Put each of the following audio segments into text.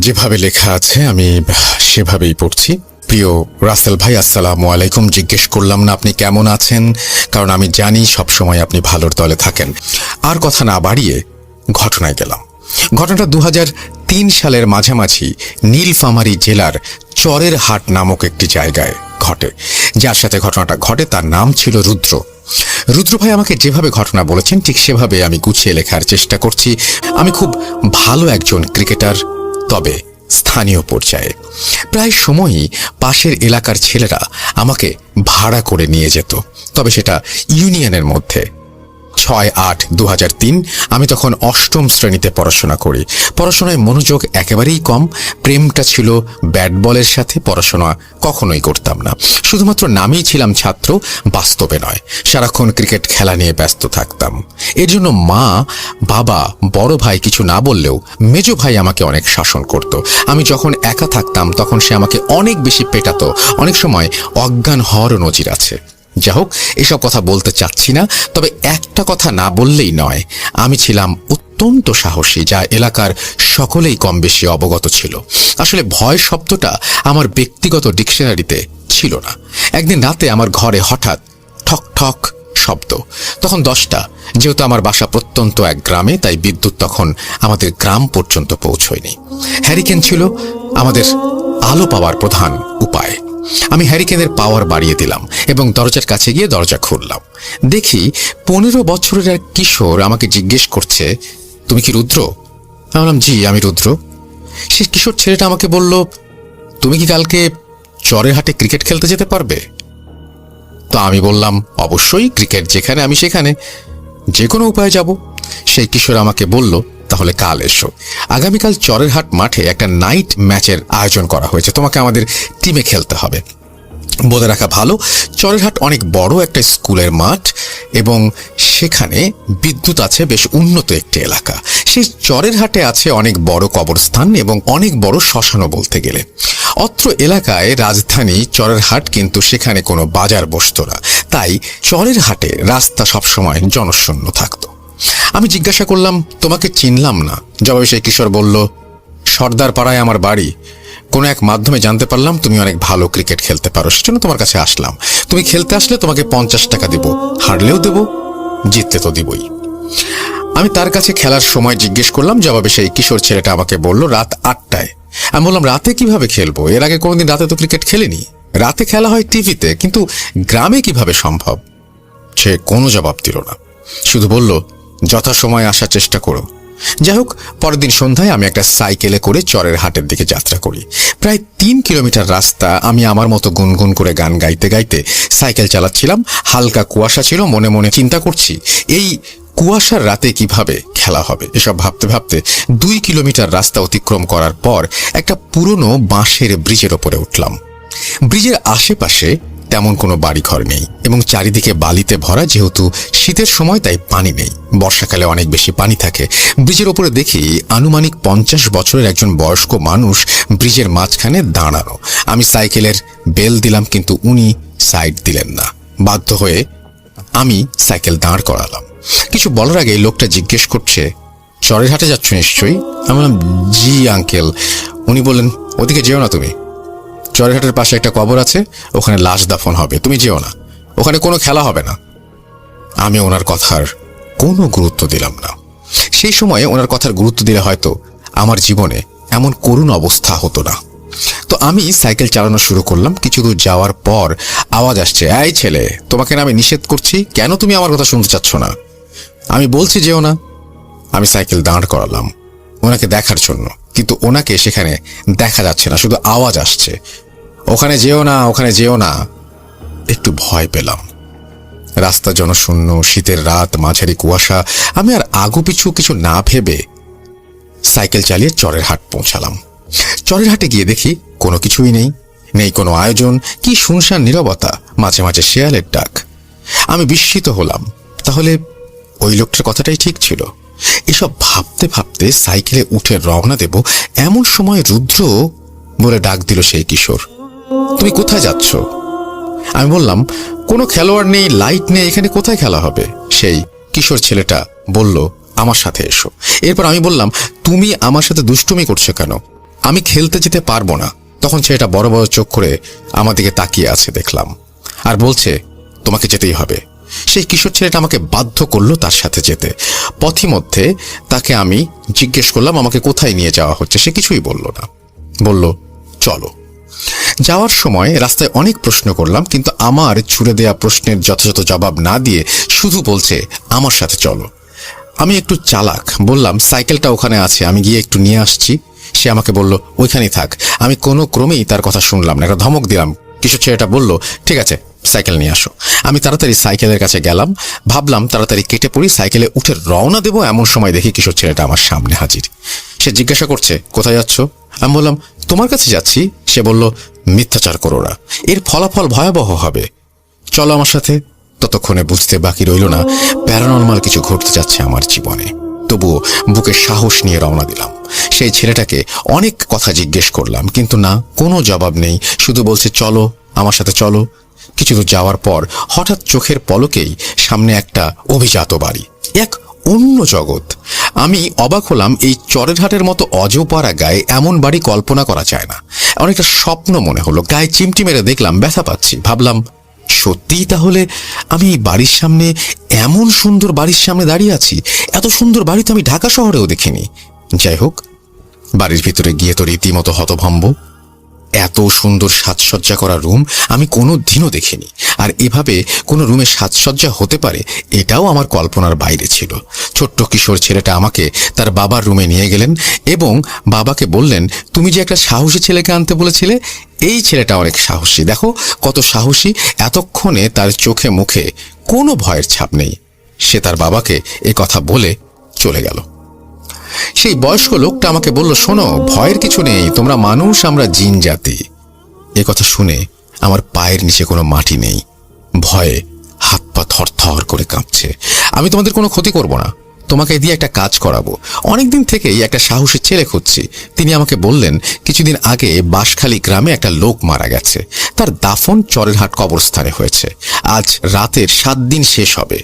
যেভাবে লেখা আছে আমি সেভাবেই পড়ছি। প্রিয় রাসেল ভাই, আসসালামু আলাইকুম। জিজ্ঞেস করলাম না আপনি কেমন আছেন, কারণ আমি জানি সবসময় আপনি ভালোর দলে থাকেন। আর কথা না বাড়িয়ে ঘটনায় গেলাম। ঘটনাটা 2003 সালের মাঝামাঝি নীলফামারী জেলার চরের হাট নামক একটি জায়গায় ঘটে। যার সাথে ঘটনাটা ঘটে তার নাম ছিল রুদ্র। রুদ্র ভাই আমাকে যেভাবে ঘটনা বলেছেন ঠিক সেভাবে আমি গুছিয়ে লেখার চেষ্টা করছি। আমি খুব ভালো একজন ক্রিকেটার, তবে স্থানীয় পর্যায়ে। প্রায় সময়ই পাশের এলাকার ছেলেরা আমাকে ভাড়া করে নিয়ে যেত, তবে সেটা ইউনিয়নের মধ্যে। 6-8-2003 আমি তখন অষ্টম শ্রেণীতে পড়াশোনা করি। পড়াশোনায় মনোযোগ একেবারেই কম। প্রেমটা ছিল ব্যাট বলের সাথে, পড়াশোনা কখনোই করতাম না। শুধুমাত্র নামেই ছিলাম ছাত্র, বাস্তবে নয়। সারাক্ষণ ক্রিকেট খেলা নিয়ে ব্যস্ত থাকতাম। এর জন্য মা, বাবা, বড় ভাই কিছু না বললেও মেজো ভাই আমাকে অনেক শাসন করত। আমি যখন একা থাকতাম তখন সে আমাকে অনেক বেশি পেটাতো। অনেক সময় অজ্ঞান হওয়ারও নজির আছে। যা হোক, এসব কথা বলতে চাচ্ছি না, তবে একটা কথা না বললেই নয়, আমি ছিলাম অত্যন্ত সাহসী, যা এলাকার সকলেই কম বেশি অবগত ছিল। আসলে ভয় শব্দটা আমার ব্যক্তিগত ডিকশনারিতে ছিল না। একদিন রাতে আমার ঘরে হঠাৎ ঠক ঠক শব্দ। তখন 10টা। যেহেতু আমার বাসা প্রত্যন্ত এক গ্রামে, তাই বিদ্যুৎ তখন আমাদের গ্রাম পর্যন্ত পৌঁছয়নি। হ্যারিকেন ছিল আমাদের আলো পাওয়ার প্রধান উপায়। আমি হ্যারিকেনের পাওয়ার বাড়িয়ে দিলাম এবং দরজার কাছে গিয়ে দরজা খুললাম। দেখি 15 বছরের এক কিশোর আমাকে জিজ্ঞেস করছে, তুমি কি রুদ্র? আমি বললাম, জি আমি রুদ্র। সে কিশোর ছেলেটা আমাকে বলল, তুমি কি কালকে চরের হাটে ক্রিকেট খেলতে যেতে পারবে? তো আমি বললাম, অবশ্যই, ক্রিকেট যেখানে আমি সেখানে, যে কোনো উপায়ে যাব। সেই কিশোর আমাকে বলল, তাহলে কাল এসো। আগামীকাল চরের হাট মাঠে একটা নাইট ম্যাচের আয়োজন করা হয়েছে, তোমাকে আমাদের টিমে খেলতে হবে। বলে রাখা ভালো, চরের হাট অনেক বড় একটা স্কুলের মাঠ এবং সেখানে বিদ্যুৎ আছে, বেশ উন্নত একটি এলাকা। সেই চরের হাটে আছে অনেক বড় কবরস্থান এবং অনেক বড় শ্মশানও বলতে গেলে। অত্র এলাকায় রাজধানী চরের হাট, কিন্তু সেখানে কোনো বাজার বসতো না, তাই চরের হাটে রাস্তা সবসময় জনশূন্য থাকতো। আমি জিজ্ঞাসা করলাম, তোমাকে চিনলাম না। জবাবে সেই কিশোর বলল, সর্দার পাড়ায় আমার বাড়ি। কোনো এক মাধ্যমে জানতে পারলাম তুমি অনেক ভালো ক্রিকেট খেলতে পারো, সেজন্য তোমার কাছে আসলাম। তুমি খেলতে আসলে তোমাকে 50 টাকা দেব, হারলেও দেব, জিতলে তো দিবই। আমি তার কাছে খেলার সময় জিজ্ঞেস করলাম। জবাবে সেই কিশোর ছেলেটা আমাকে বলল, রাত 8টায়। আমি বললাম, রাতে কিভাবে খেলবো? এর আগে কোনোদিন রাতে তো ক্রিকেট খেলিনি। রাতে খেলা হয় টিভিতে, কিন্তু গ্রামে কিভাবে সম্ভব? সে কোনো জবাব দিল না, শুধু বলল, যথাসময়ে আসার চেষ্টা করো। যাই হোক, পরের দিন সন্ধ্যায় আমি একটা সাইকেলে করে চরের হাটের দিকে যাত্রা করি। প্রায় 3 কিলোমিটার রাস্তা। আমি আমার মতো গুনগুন করে গান গাইতে গাইতে সাইকেল চালাচ্ছিলাম। হালকা কুয়াশা ছিল। মনে মনে চিন্তা করছি, এই কুয়াশার রাতে কিভাবে খেলা হবে। এসব ভাবতে ভাবতে 2 কিলোমিটার রাস্তা অতিক্রম করার পর একটা পুরনো বাঁশের ব্রিজের ওপরে উঠলাম। ব্রিজের আশেপাশে তেমন কোনো বাড়িঘর নেই এবং চারিদিকে বালিতে ভরা। যেহেতু শীতের সময়, তাই পানি নেই। বর্ষাকালে অনেক বেশি পানি থাকে। ব্রিজের ওপরে দেখি আনুমানিক 50 বছরের একজন বয়স্ক মানুষ ব্রিজের মাঝখানে দাঁড়ানো। আমি সাইকেলের বেল দিলাম, কিন্তু উনি সাইড দিলেন না। বাধ্য হয়ে আমি সাইকেল দাঁড় করালাম। কিছু বলার আগে লোকটা জিজ্ঞেস করছে, চরের হাটে যাচ্ছ নিশ্চয়ই? আমি বললাম, জি আঙ্কেল। উনি বললেন, ওদিকে যেও না তুমি। চরের হাটের পাশে একটা কবর আছে, ওখানে লাশ দাফন হবে, তুমি যেও না, ওখানে কোনো খেলা হবে না। আমি ওনার কথার কোনো গুরুত্ব দিলাম না। সেই সময়ে ওনার কথার গুরুত্ব দিলে হয়তো আমার জীবনে এমন করুণ অবস্থা হতো না। তো আমি সাইকেল চালানো শুরু করলাম। কিছু দূর যাওয়ার পর আওয়াজ আসছে, এই ছেলে, তোমাকে না আমি নিষেধ করছি, কেন তুমি আমার কথা শুনতে চাচ্ছ না? আমি বলছি যেও না। আমি সাইকেল দাঁড় করালাম ওনাকে দেখার জন্য, কিন্তু ওনাকে সেখানে দেখা যাচ্ছে না, শুধু আওয়াজ আসছে, ওখানে যেও না, ওখানে যেও না। একটু ভয় পেলাম। রাস্তা জনশূন্য, শীতের রাত, মাঝারি কুয়াশা। আমি আর আগুপিছু কিছু না ভেবে সাইকেল চালিয়ে চরের হাট পৌঁছালাম। চরের হাটে গিয়ে দেখি কোনো কিছুই নেই, নেই কোনো আয়োজন। কি শুনশান নীরবতা, মাঝে মাঝে শেয়ালের ডাক। আমি বিস্মিত হলাম, তাহলে ওই লোকটার কথাটাই ঠিক ছিল। এসব ভাবতে ভাবতে সাইকেলে উঠে রওনা দেব, এমন সময় রুদ্র বলে ডাক দিল সেই কিশোর, তুমি কোথায় যাচ্ছ? আমি বললাম, কোনো খেলোয়াড় নেই, লাইট নেই, এখানে কোথায় খেলা হবে? সেই কিশোর ছেলেটা বলল, আমার সাথে এসো। এরপর আমি বললাম, তুমি আমার সাথে দুষ্টুমি করছো কেন? আমি খেলতে যেতে পারবো না। তখন ছেলেটা বড় বড় চোখ করে আমার দিকে তাকিয়ে আছে দেখলাম, আর বলছে তোমাকে যেতেই হবে। সেই কিশোর ছেলেটা আমাকে বাধ্য করলো তার সাথে যেতে। পথিমধ্যে তাকে আমি জিজ্ঞেস করলাম আমাকে কোথায় নিয়ে যাওয়া হচ্ছে। সে কিছুই বলল না, বলল চলো। যাওয়ার সময় রাস্তায় অনেক প্রশ্ন করলাম, কিন্তু আমার ছুড়ে দেয়া প্রশ্নের যথাযথ জবাব না দিয়ে শুধু বলছে আমার সাথে চলো। আমি একটু চালাক, বললাম সাইকেলটা ওখানে আছে, আমি গিয়ে একটু নিয়ে আসছি। সে আমাকে বলল ওইখানেই থাক। আমি কোনো ক্রমেই তার কথা শুনলাম না, একটা ধমক দিলাম। কিশোর ছেলেটা বলল ঠিক আছে, সাইকেল নিয়ে আসো। আমি তাড়াতাড়ি সাইকেলের কাছে গেলাম, ভাবলাম তাড়াতাড়ি কেটে পড়ি, সাইকেলে উঠে রওনা দেবো। এমন সময় দেখি কিশোর ছেলেটা আমার সামনে হাজির। সে জিজ্ঞাসা করছে কোথায় যাচ্ছ? আমি বললাম তোমার কাছে যাচ্ছি। সে বলল মিথ্যাচার করো না, এর ফলাফল ভয়াবহ হবে, চলো আমার সাথে। ততক্ষণে বুঝতে বাকি রইল না প্যারানর্মাল কিছু ঘটতে যাচ্ছে আমার জীবনে। তবুও বুকে সাহস নিয়ে রওনা দিলাম। সেই ছেলেটাকে অনেক কথা জিজ্ঞেস করলাম, কিন্তু না, কোনো জবাব নেই, শুধু বলছে চলো আমার সাথে চলো। কিছু দূর যাওয়ার পর হঠাৎ চোখের পলকেই সামনে একটা অভিজাত বাড়ি, এক অন্য জগৎ। আমি অবাক হলাম, এই চরেরহাটের মতো অজপাড়া গায়ে এমন বাড়ি কল্পনা করা যায় না। অনেকটা স্বপ্ন মনে হলো। গায়ে চিমটি মেরে দেখলাম ব্যথা পাচ্ছি। ভাবলাম সত্যিই তাহলে আমি এই বাড়ির সামনে, এমন সুন্দর বাড়ির সামনে দাঁড়িয়ে আছি। এত সুন্দর বাড়ি তো আমি ঢাকা শহরেও দেখিনি। যাই হোক, বাড়ির ভিতরে গিয়ে তো রীতিমতো হতভম্ব। এত সুন্দর সাজসজ্জা করা রুম আমি কোনো দিনও দেখিনি। আর এভাবে কোনো রুমে সাজসজ্জা হতে পারে এটাও আমার কল্পনার বাইরে ছিল। ছোট্ট কিশোর ছেলেটা আমাকে তার বাবার রুমে নিয়ে গেলেন এবং বাবাকে বললেন তুমি যে একটা সাহসী ছেলেকে আনতে বলেছিলে, এই ছেলেটা অনেক সাহসী, দেখো কত সাহসী। এতক্ষণে তার চোখে মুখে কোনো ভয়ের ছাপ নেই। সে তার বাবাকে এ কথা বলে চলে গেল। সেই বয়স্ক লোকটা আমাকে বলল শোনো, ভয়ের কিছু নেই, তোমরা মানুষ, আমরা জিন জাতি। এ কথা শুনে আমার পায়ের নিচে কোনো মাটি নেই, ভয়ে হাত পা থরথর করে কাঁপছে। আমি তোমাদের কোনো ক্ষতি করব না, তোমাকে দিয়ে একটা কাজ করাবো। অনেকদিন থেকেই একটা সাহসী ছেলে খুঁজছি। তিনি আমাকে বললেন কিছুদিন আগে বাঁশখালী গ্রামে একটা লোক মারা গেছে, তার দাফন চরেরহাট কবরস্থানে হয়েছে। আজ রাতের 7 দিন শেষ হবে,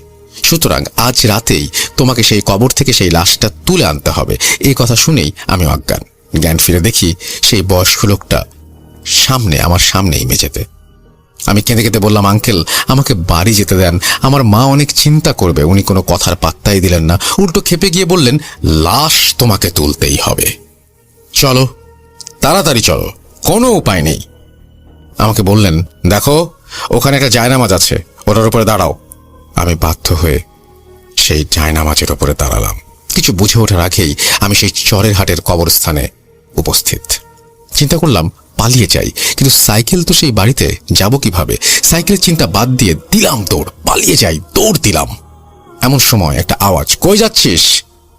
সুতরাং আজ রাতেই তোমাকে সেই কবর থেকে সেই লাশটা তুলে আনতে হবে। এই কথা শুনেই আমি অজ্ঞান। জ্ঞান ফিরে দেখি সেই বয়স্ক লোকটা আমার সামনেই মেঝেতে। আমি কেঁদে কেঁদে বললাম আঙ্কেল, আমাকে বাড়ি যেতে দেন, আমার মা অনেক চিন্তা করবে। উনি কোনো কথার পাত্তাই দিলেন না, উল্টো খেপে গিয়ে বললেন লাশ তোমাকে তুলতেই হবে, চলো তাড়াতাড়ি চলো, কোনো উপায় নেই। আমাকে বললেন দেখো ওখানে একটা জায়নামাজ আছে, ওটার উপরে দাঁড়াও। আমি বাধ্য হয়ে সেই জায়নামাজের ওপরে দাঁড়ালাম। কিছু বুঝে ওঠার আগেই আমি সেই চরেরহাটের কবরস্থানে উপস্থিত। চিন্তা করলাম পালিয়ে যাই, কিন্তু সাইকেল তো সেই বাড়িতে, যাব কিভাবে? সাইকেলের চিন্তা বাদ দিয়ে দিলাম দৌড়, পালিয়ে যাই, দৌড় দিলাম। এমন সময় একটা আওয়াজ, কই যাচ্ছিস?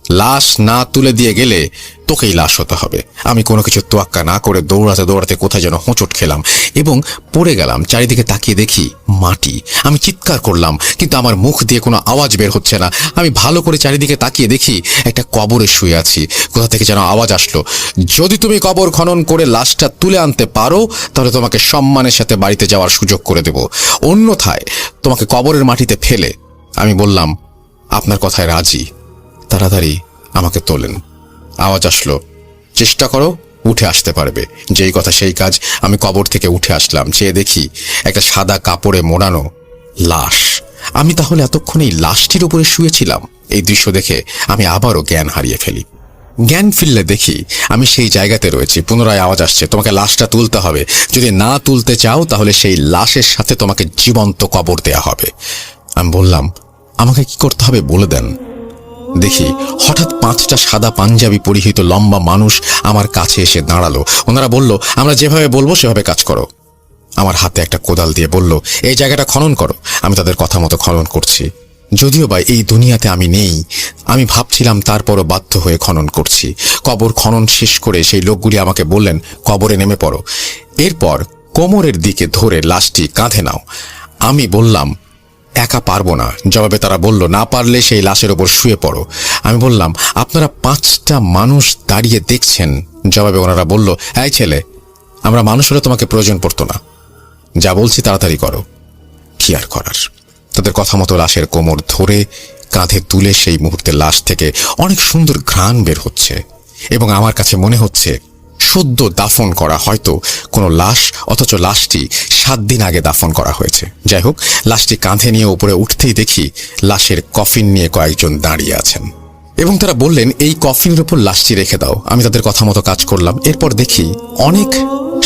লাশ না তুলে দিয়ে গেলে তোকেই লাশ হতে হবে। আমি কোনো কিছু তোয়াক্কা না করে দৌড়াতে দৌড়াতে কোথায় যেন হোঁচট খেলাম এবং পড়ে গেলাম। চারিদিকে তাকিয়ে দেখি মাটি। আমি চিৎকার করলাম, কিন্তু আমার মুখ দিয়ে কোনো আওয়াজ বের হচ্ছে না। আমি ভালো করে চারিদিকে তাকিয়ে দেখি একটা কবরে শুয়ে আছি। কোথা থেকে যেন আওয়াজ আসলো, যদি তুমি কবর খনন করে লাশটা তুলে আনতে পারো তাহলে তোমাকে সম্মানের সাথে বাড়িতে যাওয়ার সুযোগ করে দেব, অন্যথায় তোমাকে কবরের মাটিতে ফেলে। আমি বললাম আপনার কথায় রাজি। তাড়াতাড়ি আমাকে তোলেন। আওয়াজ আসলো, চেষ্টা করো উঠে আসতে পারবে। যেই কথা সেই কাজ। আমি কবর থেকে উঠে আসলাম। চেয়ে দেখি একটা সাদা কাপড়ে মোড়ানো লাশ। আমি তাহলে এতক্ষণ এই লাশটির উপরে শুয়েছিলাম। এই দৃশ্য দেখে আমি আবারও জ্ঞান হারিয়ে ফেলি। জ্ঞান ফিরলে দেখি আমি সেই জায়গাতে রয়েছি। পুনরায় আওয়াজ আসছে, তোমাকে লাশটা তুলতে হবে, যদি না তুলতে চাও তাহলে সেই লাশের সাথে তোমাকে জীবন্ত কবর দেয়া হবে। আমি বললাম আমাকে কি করতে হবে বলে দেন। দেখি হঠাৎ 5টা সাদা পাঞ্জাবি পরিহিত লম্বা মানুষ আমার কাছে এসে দাঁড়ালো। ওনারা বলল আমরা যেভাবে বলবো সেভাবে কাজ করো। আমার হাতে একটা কোদাল দিয়ে বলল এই জায়গাটা খনন করো। আমি তাদের কথা মতো খনন করছি। যদিও বা এই দুনিয়াতে আমি নেই, আমি ভাবছিলাম, তারপরও বাধ্য হয়ে খনন করছি। কবর খনন শেষ করে সেই লোকগুলি আমাকে বললেন কবরে নেমে পড়ো, এরপর কোমরের দিকে ধরে লাশটি কাঁধে নাও। আমি বললাম একা পারবো না। জবাবে তারা বলল না পারলে সেই লাশের ওপর শুয়ে পড়ো। আমি বললাম আপনারা 5টা মানুষ দাঁড়িয়ে দেখছেন। জবাবে ওনারা বলল এই ছেলে, আমরা মানুষ হলে তোমাকে প্রয়োজন পড়তো না, যা বলছি তাড়াতাড়ি করো। কি আর করার। তাদের কথা মতো লাশের কোমর ধরে কাঁধে তুলে সেই মুহূর্তে লাশ থেকে অনেক সুন্দর ঘ্রাণ বের হচ্ছে এবং আমার কাছে মনে হচ্ছে সদ্য দাফন করা, হয়তো কোনো লাশ, অথচ লাশটি 7 দিন আগে দাফন করা হয়েছে। যাই হোক, লাশটি কাঁধে নিয়ে উপরে উঠতেই দেখি লাশের কফিন নিয়ে কয়েকজন দাঁড়িয়ে আছেন এবং তারা বললেন, এই কফিনের উপর লাশটি রেখে দাও। আমি তাদের কথা মতো কাজ করলাম। এরপর দেখি অনেক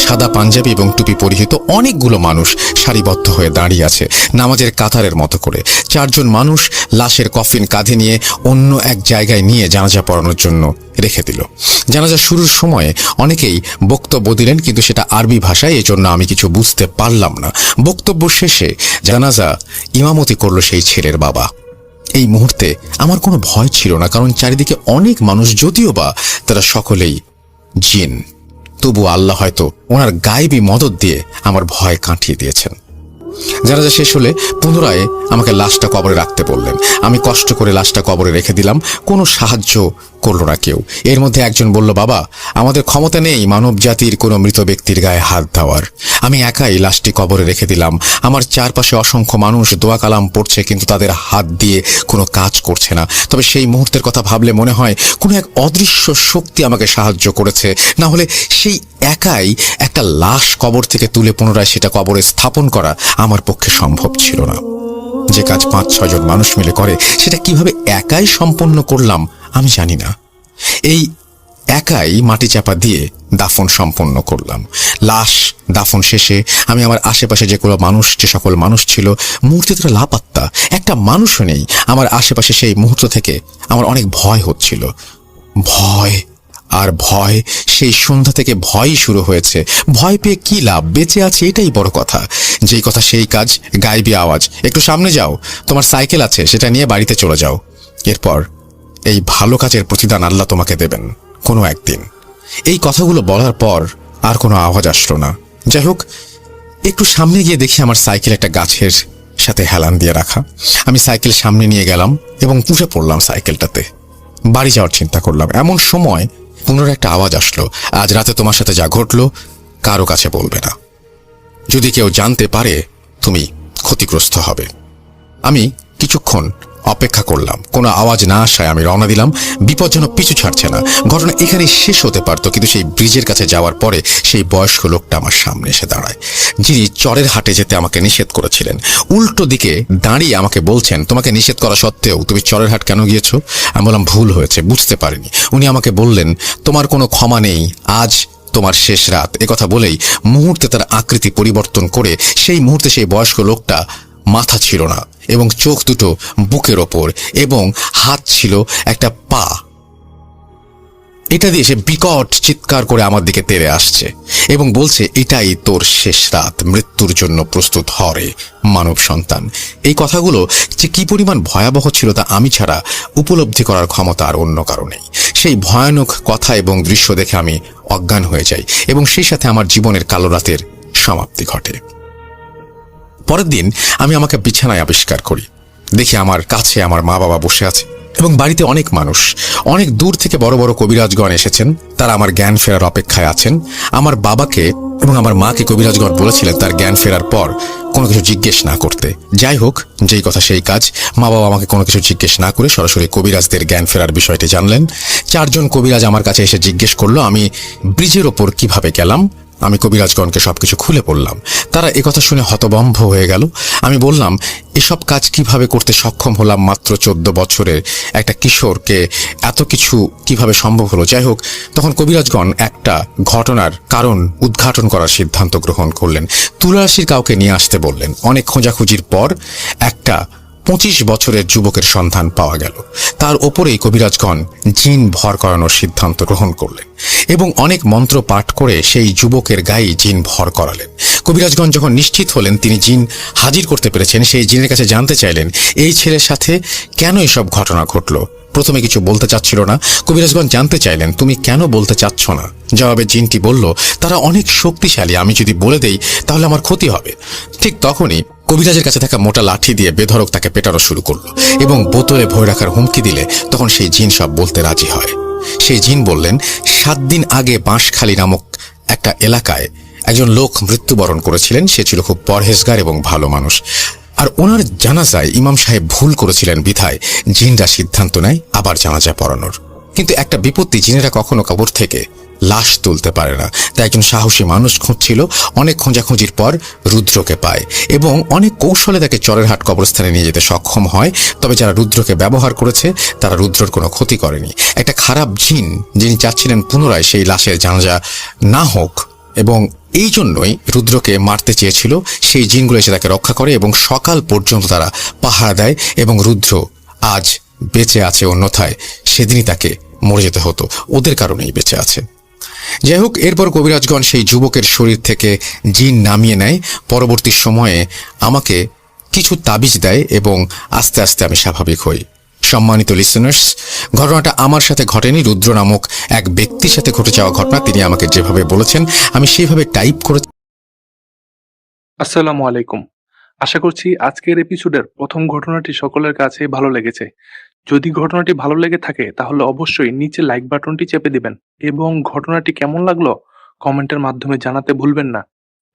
সাদা পাঞ্জাবি এবং টুপি পরিহিত অনেকগুলো মানুষ সারিবদ্ধ হয়ে দাঁড়িয়ে আছে নামাজের কাতারের মতো করে। 4 জন মানুষ লাশের কফিন কাঁধে নিয়ে অন্য এক জায়গায় নিয়ে জানাজা পড়ানোর জন্য রেখে দিল। জানাজা শুরুর সময়ে অনেকেই বক্তব্য দিলেন, কিন্তু সেটা আরবি ভাষায়, এজন্য আমি কিছু বুঝতে পারলাম না। বক্তব্য শেষে জানাজা ইমামতি করলো সেই ছেলের বাবা। এই মুহূর্তে আমার কোনো ভয় ছিল না, কারণ চারিদিকে অনেক মানুষ, যদিও বা তারা সকলেই জিন। তবু আল্লাহ হয়তো ওনার গায়েবী মদত দিয়ে আমার ভয় কাটিয়ে দিয়েছেন। জানাজা শেষ হলে পুনরায় আমাকে লাশটা কবরে রাখতে বললেন। আমি কষ্ট করে লাশটা কবরে রেখে দিলাম। কোনো সাহায্য করলো না কেউ। এর মধ্যে একজন বলল, বাবা, আমাদের ক্ষমতা নেই মানব জাতির কোনো মৃত ব্যক্তির গায়ে হাত দেওয়ার। আমি একাই লাশটি কবরে রেখে দিলাম। আমার চারপাশে অসংখ্য মানুষ দোয়া কালাম পড়ছে, কিন্তু তাদের হাত দিয়ে কোনো কাজ করছে না। তবে সেই মুহূর্তের কথা ভাবলে মনে হয় কোনো এক অদৃশ্য শক্তি আমাকে সাহায্য করেছে। না হলে সেই একাই একটা লাশ কবর থেকে তুলে পুনরায় সেটা কবরে স্থাপন করা আমার পক্ষে সম্ভব ছিল না। যে কাজ 5-6 জন মানুষ মিলে করে, সেটা কিভাবে একাই সম্পন্ন করলাম আমি জানি না। এই একাই মাটি চাপা দিয়ে দাফন সম্পন্ন করলাম। লাশ দাফন শেষে আমি আমার আশেপাশে যে সকল মানুষ ছিল, মুহূর্তে তারা লাপাত্তা, একটা মানুষও নেই আমার আশেপাশে। সেই মুহূর্ত থেকে আমার অনেক ভয় হচ্ছিল। ভয় আর ভয়, সেই সন্ধ্যা থেকে ভয়ই শুরু হয়েছে। ভয় পেয়ে কি লাভ, বেঁচে আছে এটাই বড় কথা। যেই কথা সেই কাজ, গায়েবী আওয়াজ, একটু সামনে যাও, তোমার সাইকেল আছে, সেটা নিয়ে বাড়িতে চলে যাও। এরপর এই ভালো কাজের প্রতিদান আল্লাহ তোমাকে দেবেন কোনো একদিন। এই কথাগুলো বলার পর আর কোনো আওয়াজ আসলো না। যাই হোক, একটু সামনে গিয়ে দেখি আমার সাইকেল একটা গাছের সাথে হেলান দিয়ে রাখা। আমি সাইকেল সামনে নিয়ে গেলাম এবং পুষে পড়লাম সাইকেলটাতে। বাড়ি যাওয়ার চিন্তা করলাম। এমন সময় পুনরায় একটা আওয়াজ আসলো, আজ রাতে তোমার সাথে যা ঘটলো কারো কাছে বলবে না। যদি কেউ জানতে পারে তুমি ক্ষতিগ্রস্ত হবে। আমি কিছুক্ষণ অপেক্ষা করলাম। কোনো আওয়াজ না আসায় আমি রওনা দিলাম। বিপজ্জনক পিছু ছাড়ছে না। ঘটনা এখানেই শেষ হতে পারত, কিন্তু সেই ব্রিজের কাছে যাওয়ার পরে সেই বয়স্ক লোকটা আমার সামনে এসে দাঁড়ায়, যিনি চরের হাটে যেতে আমাকে নিষেধ করেছিলেন। উল্টো দিকে দাঁড়িয়ে আমাকে বলছেন, তোমাকে নিষেধ করা সত্ত্বেও তুমি চরের হাট কেন গিয়েছো? আমি বললাম, ভুল হয়েছে, বুঝতে পারিনি। উনি আমাকে বললেন, তোমার কোনো ক্ষমা নেই, আজ তোমার শেষ রাত। একথা বলেই মুহূর্তে তার আকৃতি পরিবর্তন করে সেই মুহূর্তে সেই বয়স্ক লোকটা মাথা ছিল না এবং চোখ দুটো বুকের ওপর এবং হাত ছিল একটা পা। এটা দিয়ে সে বিকট চিৎকার করে আমার দিকে তেড়ে আসছে এবং বলছে, এটাই তোর শেষ রাত, মৃত্যুর জন্য প্রস্তুত হরে মানব সন্তান। এই কথাগুলো যে কি পরিমাণ ভয়াবহ ছিল তা আমি ছাড়া উপলব্ধি করার ক্ষমতা আর অন্য কারো নেই। সেই ভয়ানক কথা এবং দৃশ্য দেখে আমি অজ্ঞান হয়ে যাই এবং সেই সাথে আমার জীবনের কালো রাতের সমাপ্তি ঘটে। পরের দিন আমি আমাকে বিছানায় আবিষ্কার করি। দেখি আমার কাছে আমার মা বাবা বসে আছে এবং বাড়িতে অনেক মানুষ, অনেক দূর থেকে বড় বড় কবিরাজগণ এসেছেন। তারা আমার জ্ঞান ফেরার অপেক্ষায় আছেন। আমার বাবাকে এবং আমার মাকে কবিরাজগণ বলেছিলেন তার জ্ঞান ফেরার পর কোনো কিছু জিজ্ঞেস না করতে। যাই হোক, যেই কথা সেই কাজ। মা বাবা আমাকে কোনো কিছু জিজ্ঞেস না করে সরাসরি কবিরাজদের জ্ঞান ফেরার বিষয়টি জানলেন। 4 জন কবিরাজ আমার কাছে এসে জিজ্ঞেস করলো আমি ব্রিজের ওপর কিভাবে গেলাম। আমি কবিরাজগণকে সবকিছু খুলে বললাম। তারা একথা শুনে হতভম্ব হয়ে গেল। আমি বললাম, এসব কাজ কিভাবে করতে সক্ষম হলাম? মাত্র 14 বছরের একটা কিশোরকে এত কিছু কিভাবে সম্ভব হলো? যাই হোক, তখন কবিরাজগণ একটা ঘটনার কারণ উদ্ঘাটন করার সিদ্ধান্ত গ্রহণ করলেন। তুলারাশির কাউকে নিয়ে আসতে বললেন। অনেক খোঁজাখুঁজির পর একটা 25 বছরের যুবকের সন্ধান পাওয়া গেল। তার ওপরেই কবিরাজগণ জিন ভর করানোর সিদ্ধান্ত গ্রহণ করলেন এবং অনেক মন্ত্র পাঠ করে সেই যুবকের গায়ে জিন ভর করালেন। কবিরাজগণ যখন নিশ্চিত হলেন তিনি জিন হাজির করতে পেরেছেন, সেই জিনের কাছে জানতে চাইলেন এই ছেলের সাথে কেন এসব ঘটনা ঘটল। প্রথমে কিছু বলতে চাচ্ছিল না। কবিরাজগণ জানতে চাইলেন, তুমি কেন বলতে চাচ্ছ না? জবাবে জিনটি বলল, তারা অনেক শক্তিশালী, আমি যদি বলে দেই তাহলে আমার ক্ষতি হবে। ঠিক তখনই কবিরাজের কাছে থাকা মোটা লাঠি দিয়ে বেধড়ক তাকে পেটানো শুরু করলো এবং বোতলে ভরে রাখার হুমকি দিলে তখন সেই জিন সব বলতে রাজি হয়। সেই জিন বললেন, 7 দিন আগে বাঁশখালী নামক একটা এলাকায় একজন লোক মৃত্যুবরণ করেছিলেন। সে ছিল খুব পরহেজগার এবং ভালো মানুষ। আর ওনার জানাজায় ইমাম সাহেব ভুল করেছিলেন বিধায় জিনরা সিদ্ধান্ত নেয় আবার জানাজা পড়ানোর। কিন্তু একটা বিপত্তি, জিনেরা কখনো কবর থেকে লাশ তুলতে পারে না। তাই একজন সাহসী মানুষ খুঁজছিল, অনেক খোঁজাখুঁজির পর রুদ্রকে পায় এবং অনেক কৌশলে তাকে চরেরহাট কবরস্থানে নিয়ে যেতে সক্ষম হয়। তবে যারা রুদ্রকে ব্যবহার করেছে তারা রুদ্রর কোনো ক্ষতি করেনি। একটা খারাপ জিন, যিনি চাচ্ছিলেন পুনরায় সেই লাশের জানাজা না হোক এবং এই জন্যই রুদ্রকে মারতে চেয়েছিল, সেই জিনগুলো এসে তাকে রক্ষা করে এবং সকাল পর্যন্ত তারা পাহারা দেয় এবং রুদ্র আজ বেঁচে আছে, অন্যথায় সেদিনই তাকে মরে যেতে হতো। ওদের কারণেই বেঁচে আছে। যাই হোক, এরপর কবিরাজগণ সেই যুবকের শরীর থেকে জিন নামিয়ে নেয়। পরবর্তী সময়ে আমাকে কিছু তাবিজ দেয় এবং আস্তে আস্তে আমি স্বাভাবিক হই। সম্মানিত লিসেনার্স, ঘটনাটা আমার সাথে ঘটেনি, রুদ্র নামক এক ব্যক্তির সাথে ঘটে যাওয়া ঘটনা। তিনি আমাকে যেভাবে বলেছেন আমি সেইভাবে টাইপ করে। আসসালামু আলাইকুম। আশা করছি আজকের এপিসোডের প্রথম ঘটনাটি সকলের কাছে ভালো লেগেছে। যদি ঘটনাটি ভালো লেগে থাকে তাহলে অবশ্যই নিচে লাইক বাটনটি চেপে দিবেন এবং ঘটনাটি কেমন লাগলো কমেন্টের মাধ্যমে জানাতে ভুলবেন না।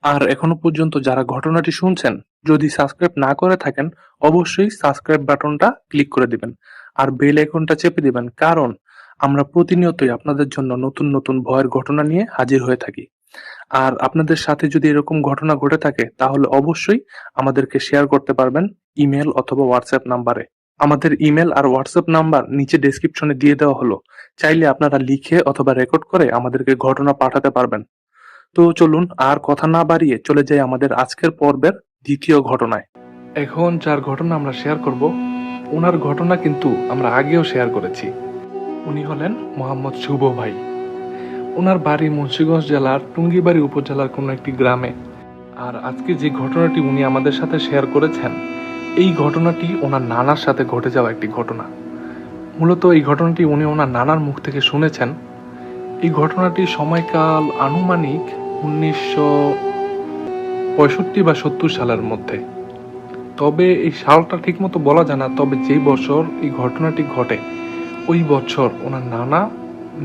আর এখনো পর্যন্ত যারা ঘটনাটি শুনছেন, যদি সাবস্ক্রাইব না করে থাকেন অবশ্যই সাবস্ক্রাইব বাটনটা ক্লিক করে দিবেন আর বেল আইকনটা চেপে দিবেন, কারণ আমরা প্রতিনিয়তই আপনাদের জন্য নতুন নতুন ভয়ের ঘটনা নিয়ে হাজির হয়ে থাকি। আর আপনাদের সাথে যদি এরকম ঘটনা ঘটে থাকে তাহলে অবশ্যই আমাদেরকে শেয়ার করতে পারবেন ইমেল অথবা হোয়াটসঅ্যাপ নাম্বারে। আমাদের ইমেল আর হোয়াটসঅ্যাপ নাম্বার নিচে ডেসক্রিপশনে দিয়ে দেওয়া হলো, চাইলে আপনারা লিখে অথবা রেকর্ড করে আমাদেরকে ঘটনা পাঠাতে পারবেন। তো চলুন আর কথা না বাড়িয়ে চলে যাই আমাদের আজকের পর্বের দ্বিতীয় ঘটনায়। এখন যার ঘটনা আমরা শেয়ার করব, ওনার ঘটনা কিন্তু আমরা আগেও শেয়ার করেছি। উনি হলেন মোহাম্মদ শুভ ভাই। ওনার বাড়ি মুন্সিগঞ্জ জেলার টুঙ্গিবাড়ি উপজেলার কোনো একটি গ্রামে। আর আজকে যে ঘটনাটি উনি আমাদের সাথে শেয়ার করেছেন, এই ঘটনাটি ওনার নানার সাথে ঘটে যাওয়া একটি ঘটনা। মূলত এই ঘটনাটি উনি ওনার নানার মুখ থেকে শুনেছেন। এই ঘটনাটি সময়কাল আনুমানিক 1965 বা 70 সালের মধ্যে। তবে এই সালটা ঠিকমতো বলা যায় না, তবে যেই বছর এই ঘটনাটি ঘটে ওই বছর ওনার নানা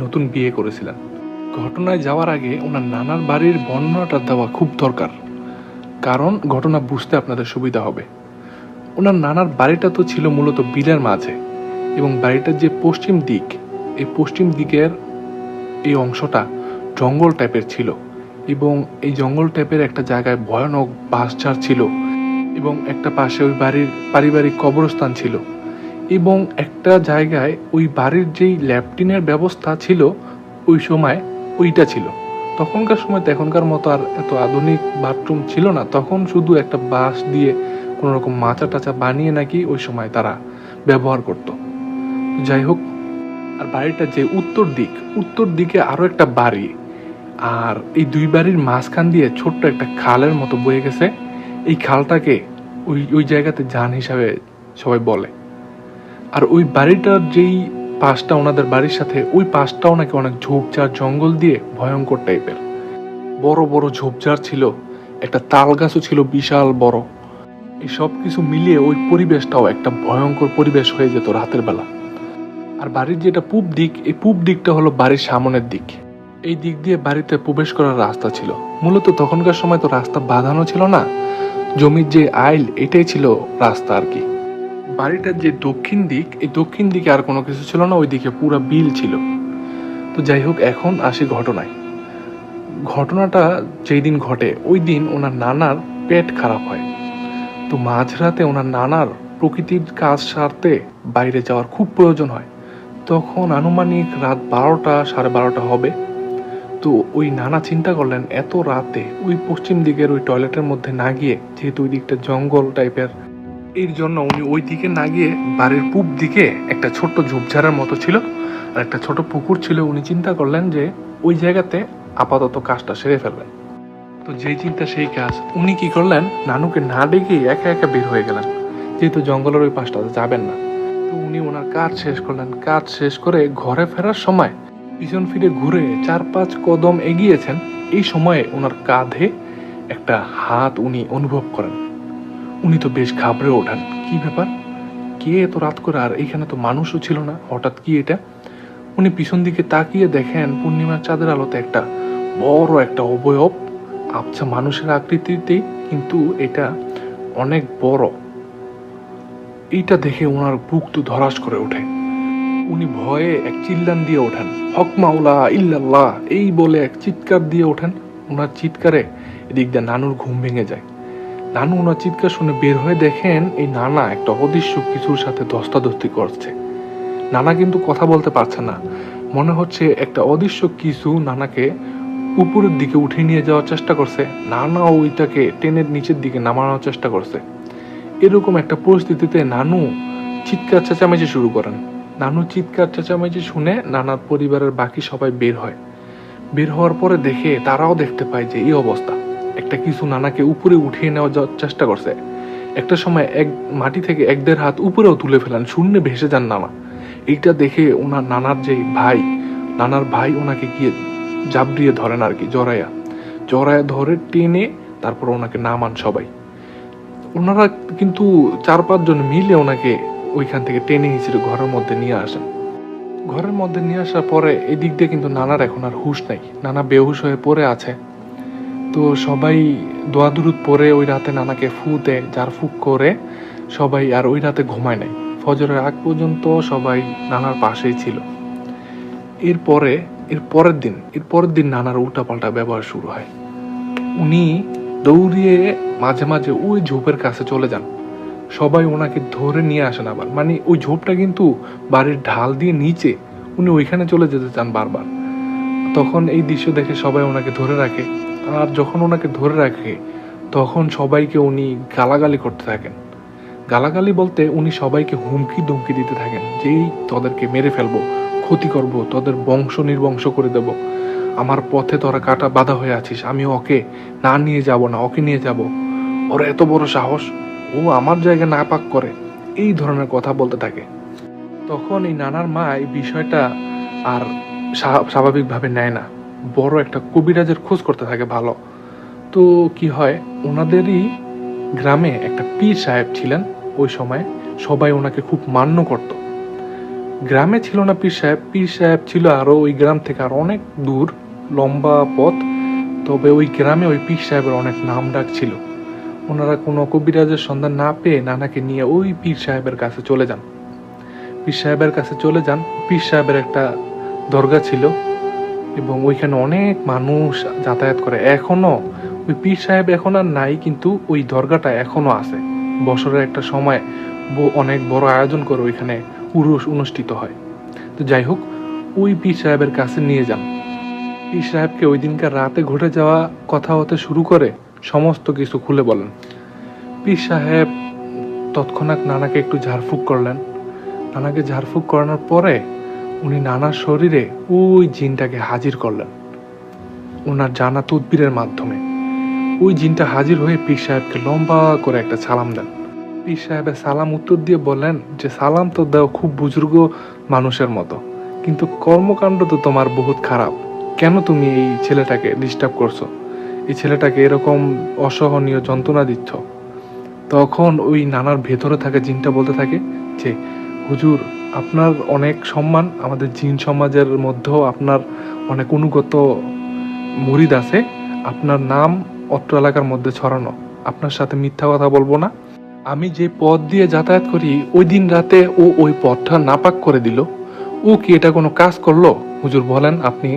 নতুন বিয়ে করেছিলেন। ঘটনায় যাওয়ার আগে ওনার নানার বাড়ির বর্ণনাটা দেওয়া খুব দরকার, কারণ ঘটনা বুঝতে আপনাদের সুবিধা হবে। ওনার নানার বাড়িটা তো ছিল মূলত বিলের মাঝে এবং বাড়িটার যে পশ্চিম দিক, এই পশ্চিম দিকের এই অংশটা জঙ্গল টাইপের ছিল এবং এই জঙ্গল টাইপের একটা জায়গায় ভয়ানক বাঁশঝাড় ছিল এবং একটা পাশে ওই বাড়ির পারিবারিক কবরস্থান ছিল এবং একটা জায়গায় ওই বাড়ির যেই ল্যাট্রিনের ব্যবস্থা ছিল ওই সময় ওইটা ছিল। তখনকার সময় এখনকার মতো আর এত আধুনিক বাথরুম ছিল না, তখন শুধু একটা বাঁশ দিয়ে কোনো রকম মাচা টাচা বানিয়ে নাকি ওই সময় তারা ব্যবহার করত। যাই হোক, আর বাড়িটা যে উত্তর দিকে আরো একটা বাড়ি, আর এই দুই বাড়ির মাঝখান দিয়ে ছোট্ট একটা খালের মতো বয়ে গেছে। এই খালটাকে ওই জায়গাতে জান হিসাবে সবাই বলে। আর ওই বাড়িটার যেই পাশটা ওনাদের বাড়ির সাথে, ওই পাশটাও নাকি অনেক ঝোপঝাড় জঙ্গল দিয়ে ভয়ঙ্কর টাইপের। বড় বড় ঝোপঝাড় ছিল, একটা তাল গাছও ছিল বিশাল বড়। এই সব কিছু মিলিয়ে ওই পরিবেশটাও একটা ভয়ঙ্কর পরিবেশ হয়ে যেত রাতের বেলা। আর বাড়ির যেটা পূব দিক, এই পূব দিকটা হলো বাড়ির সামনের দিক। এই দিক দিয়ে বাড়িতে প্রবেশ করার রাস্তা ছিল। মূলত তখনকার সময় তো রাস্তা বাঁধানো ছিল না, জমির যে আইল এটাই ছিল রাস্তা আর কি। বাড়িটার যে দক্ষিণ দিক, এই দক্ষিণ দিকে আর কোনো কিছু ছিল না, ওইদিকে পুরো বিল ছিল। তো যাই হোক, এখন আসি ঘটনায়। ঘটনাটা যেই দিন ঘটে ওই দিন ওনার নানার পেট খারাপ হয়। তো মাঝরাতে ওনার নানার প্রকৃতির কাজ সারতে বাইরে যাওয়ার খুব প্রয়োজন হয়। তখন আনুমানিক রাত 12টা 12:30 হবে। তো ওই নানা চিন্তা করলেন এত রাতে ওই পশ্চিম দিকের ওই টয়লেটের মধ্যে না গিয়ে, যেহেতু ওই দিকটা জঙ্গল টাইপের, এর জন্য উনি ওই দিকে না গিয়ে বাড়ির পূব দিকে একটা ছোট্ট ঝোপঝাড়ের মতো ছিল আর একটা ছোট পুকুর ছিল। উনি চিন্তা করলেন যে ওই জায়গাতে আপাতত কাজটা সেরে ফেলবেন। তো যেই চিন্তা সেই কাজ। উনি কি করলেন, নানুকে না ডেকে একা একা বের হয়ে গেলেন, যেহেতু জঙ্গলের ওই পাশটাতে যাবেন না। তো উনি ওনার কাজ শেষ করলেন। কাজ শেষ করে ঘরে ফেরার সময় পিছন ফিরে ঘুরে 4-5 কদম এগিয়েছেন। এই সময়ে ওনার কাঁধে একটা হাত উনি অনুভব করেন। উনি তো বেশ ঘাবড়ে ওঠেন, কি ব্যাপার, কে এত রাত করে, আর এখানে তো মানুষও ছিল না, হঠাৎ কি এটা। উনি পিছন দিকে তাকিয়ে দেখেন পূর্ণিমার চাঁদের আলোতে একটা বড় একটা অবয়ব, আবছা মানুষের আকৃতিতেই, কিন্তু এটা অনেক বড়। এইটা দেখে ওনার বুক তো ধড়াস করে ওঠে। উনি ভয়ে এক চিল্লান দিয়ে ওঠেন, হক মাওলা ইল্লাল্লাহ এই বলে এক চিৎকার দিয়ে ওঠেন। ওনার চিৎকারে এদিক দিয়ে নানুর ঘুম ভেঙে যায়। নানু ওনার চিৎকার শুনে বের হয়ে দেখেন এই নানা একটা অদৃশ্য কিছুর সাথে ধস্তাধস্তি করছে। নানা কিন্তু কথা বলতে পারছে না, মনে হচ্ছে একটা অদৃশ্য কিছু নানাকে উপরের দিকে উঠিয়ে নিয়ে যাওয়ার চেষ্টা করছে। নানা ওইটাকে টেনের নিচের দিকে নামানোর চেষ্টা করছে। এরকম একটা পরিস্থিতিতে নানু চিৎকার চেঁচামেচি শুরু করেন। নানু চিৎকার চেঁচামেচি শুনে নানার পরিবারের বাকি সবাই বের হয়। বের হওয়ার পরে দেখে তারাও দেখতে পায় যে এই অবস্থা, একটা কিছু নানাকে উপরে উঠিয়ে নেওয়ার চেষ্টা করছে। একটা সময় এক মাটি থেকে 1-1.5 হাত উপরেও তুলে ফেলেন, শূন্যে ভেসে যান নানা। এইটা দেখে ওনার নানার যে নানার ভাই ওনাকে গিয়ে জাবড়িয়ে ধরেন আর কি, জড়ায়া ধরে টেনে তারপর ওনাকে নামান সবাই। ওনারা কিন্তু 4-5 জন মিলে ওনাকে ওইখান থেকে টেনে হিঁচড়ে ঘরের মধ্যে নিয়ে আসেন। ঘরের মধ্যে নিয়ে আসার পরে এদিক দিয়ে কিন্তু নানার এখন আর হুঁশ নাই, নানা বেহুশ হয়ে পড়ে আছে। তো সবাই দোয়া দুরুদ পরে ওই রাতে নানাকে ফু দেয়, যার ফুক করে সবাই আর ওই রাতে ঘুমায় নাই। ফজরের আগ পর্যন্ত সবাই নানার পাশেই ছিল। এর পরের দিন নানার উল্টাপাল্টা ব্যবহার শুরু হয়। উনি দৌড়িয়ে মাঝে মাঝে ওই ঝোপের কাছে চলে যান, সবাই ওনাকে ধরে নিয়ে আসেন আবার। মানে ওই ঝোপটা কিন্তু বাড়ির ঢাল দিয়ে নিচে, উনি ওইখানে চলে যেতে চান বারবার। তখন এই দৃশ্য দেখে সবাই ওনাকে ধরে রাখে, আর যখন ওনাকে ধরে রাখে তখন সবাইকে উনি গালাগালি করতে থাকেন। গালাগালি বলতে উনি সবাইকে হুমকি ধমকি দিতে থাকেন, যেই তোদেরকে মেরে ফেলবো, ক্ষতি করব, তোদের বংশ নির্বংশ করে দেব, আমার পথে তোরা কাটা বাধা হয়ে আছিস, আমি ওকে না নিয়ে যাব না, ওকে নিয়ে যাব, ওর এত বড় সাহস, ও আমার জায়গায় না পাক করে, এই ধরনের কথা বলতে থাকে। তখন এই নানার মা এই বিষয়টা আর স্বাভাবিকভাবে নেয় না, বড় একটা কবিরাজের খোঁজ করতে থাকে ভালো। তো কি হয়, ওনাদেরই গ্রামে একটা পীর সাহেব ছিলেন ওই সময়, সবাই ওনাকে খুব মান্য করত। গ্রামে ছিল না পীর সাহেব ছিল আরো ওই গ্রাম থেকে আর অনেক দূর, লম্বা পথ। তবে ওই গ্রামে ওই পীর সাহেবের অনেক নাম ডাক ছিল। ওনারা কোনো কবিরাজের সন্ধান না পেয়ে নানাকে নিয়ে ওই পীর সাহেবের কাছে চলে যান। পীর সাহেবের একটা দরগা ছিল এবং ওইখানে অনেক মানুষ যাতায়াত করে। এখনো ওই পীর সাহেব এখন আর নাই, কিন্তু ওই দরগাটা এখনো আছে। বছরের একটা সময় অনেক বড় আয়োজন করে ওইখানে উরুস অনুষ্ঠিত হয়। তো যাই হোক, ওই পীর সাহেবের কাছে নিয়ে যান। পীর সাহেবকে ওই দিনকার রাতে ঘটে যাওয়া কথা হতে শুরু করে সমস্ত কিছু খুলে বলেন। পীর সাহেব তৎক্ষণাৎ নানাকে একটু ঝাড়ফুঁক করলেন। নানাকে ঝাড়ফুঁক করানোর পরে উনি নানার শরীরে ওই জিনটাকে হাজির করলেন ওনার জানা তদবিরের মাধ্যমে। ওই জিনটা হাজির হয়ে পীর সাহেবকে লম্বা করে একটা সালাম দেন। পীর সাহেবের সালাম উত্তর দিয়ে বলেন যে, সালাম তো দাও খুব বুজুর্গ মানুষের মতো, কিন্তু কর্মকাণ্ড তো তোমার বহুত খারাপ। কেন তুমি এই ছেলেটাকে ডিস্টার্ব করছো, এই ছেলেটাকে এরকম অসহনীয় যন্ত্রণা দিচ্ছ? তখন ওই নানার ভেতরে থাকা জিনটা বলতে থাকে যে, হুজুর আপনার অনেক সম্মান, আমাদের জিন সমাজের মধ্যেও আপনার অনেক অনুগত মুরিদ আছে, আপনার নাম অত্র এলাকার মধ্যে ছড়ানো, আপনার সাথে মিথ্যা কথা বলবো না। আমি যে পথ দিয়ে যাতায়াত করি ওই দিন রাতে ও ওই পথটা নাপাক করে দিল। ও কি এটা কোনো কাজ করলো? হুজুর বলেন আপনি।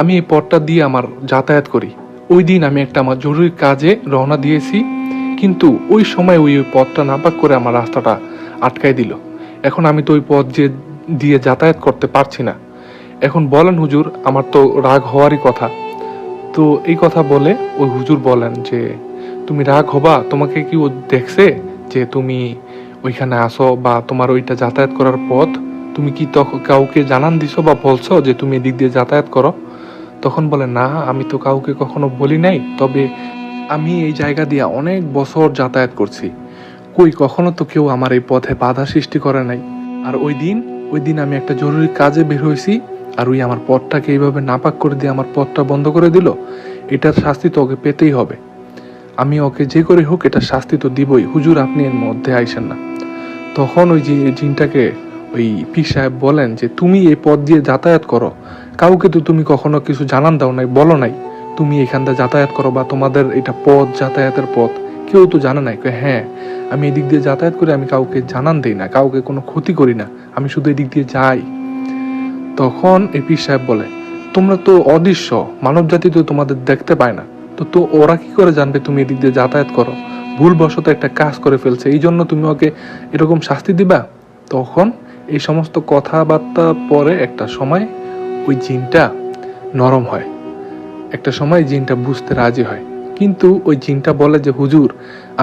আমি এই পথটা দিয়ে আমার যাতায়াত করি। ওই দিন আমি একটা আমার জরুরি কাজে রওনা দিয়েছি, কিন্তু ওই সময় ওই পথটা নাপাক করে আমার রাস্তাটা আটকাই দিল। এখন আমি তো ওই পথ দিয়ে যাতায়াত করতে পারছি না। এখন বলেন হুজুর, আমার তো রাগ হওয়ারই কথা। তো এই কথা বলে ওই হুজুর বলেন যে, তুমি রাগ হবা? তোমাকে কি ও দেখছে যে তুমি ওইখানে আসো বা তোমার ওইটা যাতায়াত করার পথ? তুমি কি কাউকে জানান দিছো বা বলছো যে তুমি এদিক দিয়ে যাতায়াত করো? তখন বলে, না আমি তো কাউকে কখনো বলি নাই, তবে আমি এই জায়গা দিয়ে অনেক বছর যাতায়াত করছি, কখনো তো কেউ আমার এই পথে বাধা সৃষ্টি করে নাই। আর ওই দিন আমি একটা জরুরি কাজে বের হয়েছি, আর ওই আমার পথটাকে এইভাবে নাপাক করে দিয়ে আমার পথটা বন্ধ করে দিল। এটার শাস্তি তো ওকে পেতেই হবে, আমি ওকে যে করে হোক এটার শাস্তি তো দিবই, হুজুর আপনি এর মধ্যে আইসেন না। তখন ওই জিনটাকে ওই পীর সাহেব বলেন যে, তুমি এই পথ দিয়ে যাতায়াত করো, কাউকে তো তুমি কখনো কিছু জানান দাও নাই, বলো নাই তুমি এখান দিয়ে যাতায়াত করো বা তোমাদের এটা পথ, যাতায়াতের পথ, কেউ তো জানে নাই। হ্যাঁ আমি এদিক দিয়ে যাতায়াত করি, আমি কাউকে জানান দিই না, কাউকে কোনো ক্ষতি করি না, আমি শুধু এদিক দিয়ে যাই। তখন এই পীর সাহেব বলে, তোমরা তো অদৃশ্য, মানব জাতি তো তোমাদের দেখতে পায় না, তো তো ওরা কি করে জানবে তুমি এদিক দিয়ে যাতায়াত করো? ভুলবশত একটা কাজ করে ফেলছে, এই জন্য তুমি ওকে এরকম শাস্তি দিবা? তখন এই সমস্ত কথাবার্তা পরে একটা সময় ওই জিনটা নরম হয়, একটা সময় জিনটা বুঝতে রাজি হয়। কিন্তু ওই জিনটা বলে যে, হুজুর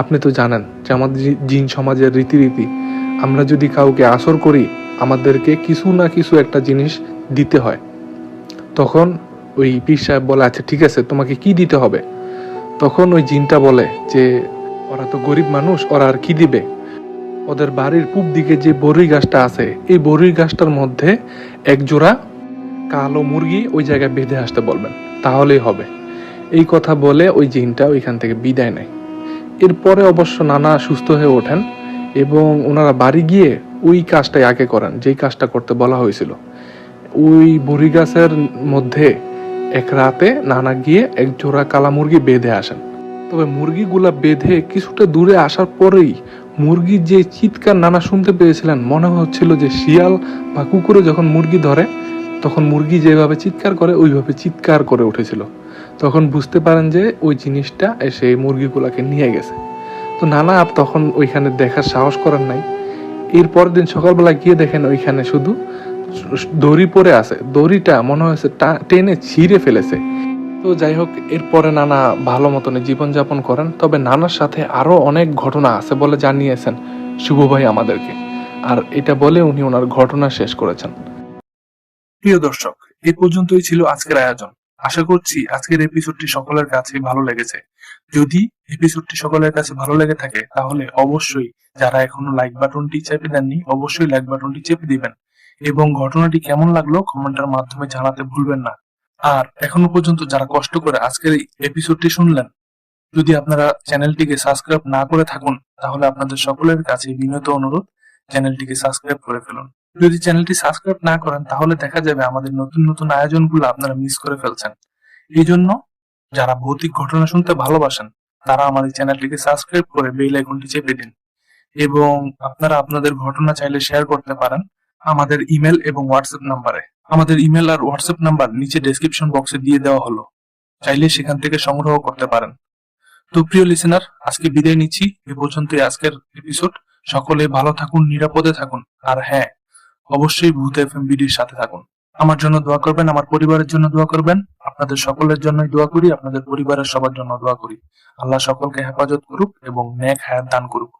আপনি তো জানেন যে আমাদের জিন সমাজের রীতিনীতি, আমরা যদি কাউকে আসর করি আমাদেরকে কিছু না কিছু একটা জিনিস দিতে হয়। তখন ওই পীর সাহেব বলে, আচ্ছা ঠিক আছে, তোমাকে কি দিতে হবে? তখন ওই জিনটা বলে যে, ওরা তো গরিব মানুষ, ওরা আর কি দিবে? ওদের বাড়ির পূব দিকে যে বরই গাছটা আছে, এই বরই গাছটার মধ্যে এক জোড়া কালো মুরগি ওই জায়গায় বেঁধে আসতে বলবেন, তাহলেই হবে। এই কথা বলে ওই জিনটা ওইখান থেকে বিদায় নেয়। এরপরে অবশ্য নানা সুস্থ হয়ে ওঠেন এবং ওনারা বাড়ি গিয়ে ওই কাজটাই আগে করেন যেই কাজটা করতে বলা হয়েছিল। ওই বড়ি গাছের মধ্যে এক রাতে নানা গিয়ে এক জোড়া কালা মুরগি বেঁধে আসেন। তবে মুরগিগুলা বেঁধে কিছুটা দূরে আসার পরেই মুরগির যে চিৎকার নানা শুনতে পেয়েছিলেন, মনে হচ্ছিল যে শিয়াল বা কুকুরে যখন মুরগি ধরে তখন মুরগি যেভাবে চিৎকার করে ওইভাবে চিৎকার করে উঠেছিল। তখন বুঝতে পারেন যে ওই জিনিসটা এসে এই মুরগিগুলাকে নিয়ে গেছে। তো নানা তখন ওইখানে দেখার সাহস করেন নাই। এর পরের দিন সকালবেলা গিয়ে দেখেন ওইখানে শুধু দড়ি পড়ে আছে, দড়িটা মনে হয়েছে টেনে ছিঁড়ে ফেলেছে। তো যাই হোক, এরপরে নানা ভালো মতনে জীবনযাপন করেন। তবে নানার সাথে আরো অনেক ঘটনা আছে বলে জানিয়েছেন শুভ ভাই আমাদেরকে, আর এটা বলে উনি ওনার ঘটনা শেষ করেছেন। প্রিয় দর্শক, এই পর্যন্তই ছিল আজকের আয়োজন। আশা করছি আজকের এপিসোডটি সকলের কাছে ভালো লেগেছে। যদি এপিসোডটি সকলের কাছে ভালো লেগে থাকে তাহলে অবশ্যই, যারা এখনো লাইক বাটনটি চেপে দেননি, অবশ্যই লাইক বাটনটি চেপে দিবেন এবং ঘটনাটি কেমন লাগলো কমেন্টের মাধ্যমে জানাতে ভুলবেন না। আর এখনো পর্যন্ত যারা কষ্ট করে আজকের এই এপিসোডটি শুনলেন, যদি আপনারা চ্যানেলটিকে সাবস্ক্রাইব না করে থাকুন তাহলে আপনাদের সকলের কাছে বিনীত অনুরোধ, চ্যানেলটিকে সাবস্ক্রাইব করে ফেলুন। যদি চ্যানেলটি সাবস্ক্রাইব না করেন তাহলে দেখা যাবে আমাদের নতুন নতুন আয়োজনগুলো আপনারা মিস করে ফেলছেন। এই জন্য যারা ভৌতিক ঘটনা শুনতে ভালোবাসেন তারা আমার এই চ্যানেলটিকে সাবস্ক্রাইব করে বেল আইকনটি চেপে দিন এবং আপনারা আপনাদের ঘটনা চাইলে শেয়ার করতে পারেন আমাদের ইমেল এবং হোয়াটসঅ্যাপ নাম্বারে। আমাদের ইমেল আর হোয়াটসঅ্যাপ নাম্বার নিচে ডেসক্রিপশন বক্সে দিয়ে দেওয়া হলো, চাইলে সেখান থেকে সংগ্রহ করতে পারেন। তো প্রিয় লিসেনার, আজকে বিদায় নিচ্ছি। এ পর্যন্তই আজকের এপিসোড। সকলে ভালো থাকুন, নিরাপদে থাকুন, আর হ্যাঁ, অবশ্যই ভূত এফএম বিডির সাথে থাকুন। আমার জন্য দোয়া করবেন, আমার পরিবারের জন্য দোয়া করবেন। আপনাদের সকলের জন্যই দোয়া করি, আপনাদের পরিবারের সবার জন্য দোয়া করি। আল্লাহ সকলকে হেফাজত করুক এবং নেক হায়াত দান করুক।